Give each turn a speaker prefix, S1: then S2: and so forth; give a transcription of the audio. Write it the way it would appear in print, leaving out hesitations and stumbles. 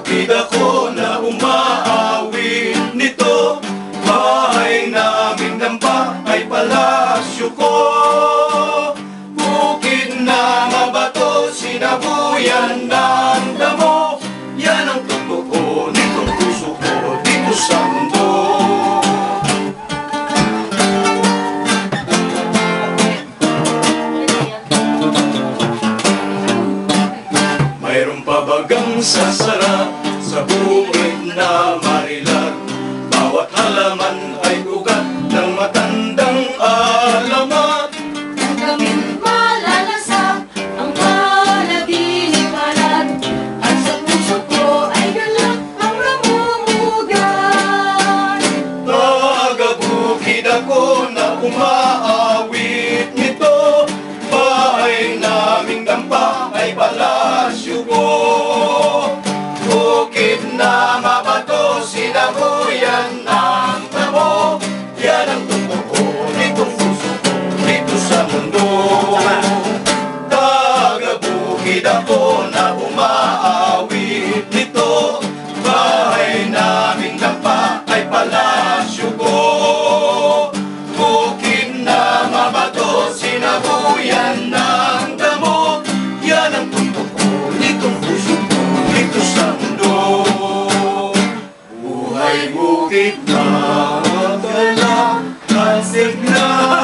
S1: bukid ako na umaawit nito. Bahay naming dampa ay palasyo ko. Bukid na mabato, sinabuyan ng damo. Yan ang totoo nitong puso ko dito sa mundo. Mayroon pa bagang sasarap sa bukid na Marilag? Bawat halaman ay ugat ng matandang alamat.
S2: Hangga't malalasa ang panaginip palad, at sa puso ko ay galak ang namumugan.
S1: Taga-bukid ako na umaawit nito. Bahay naming dampa ay palasyo ko. Bukid na mabato, sinabuyan ng damo. Yan ang totoo nitong puso ko dito sa mundo. Taga-bukid ako na umaawit nito. Bahay naming dampa ay palasyo ko. Bukid na mabato, sinabuyan ng damo. Yan ang totoo nitong puso ko dito sa mundo. Buhay bukid na magala, kasig na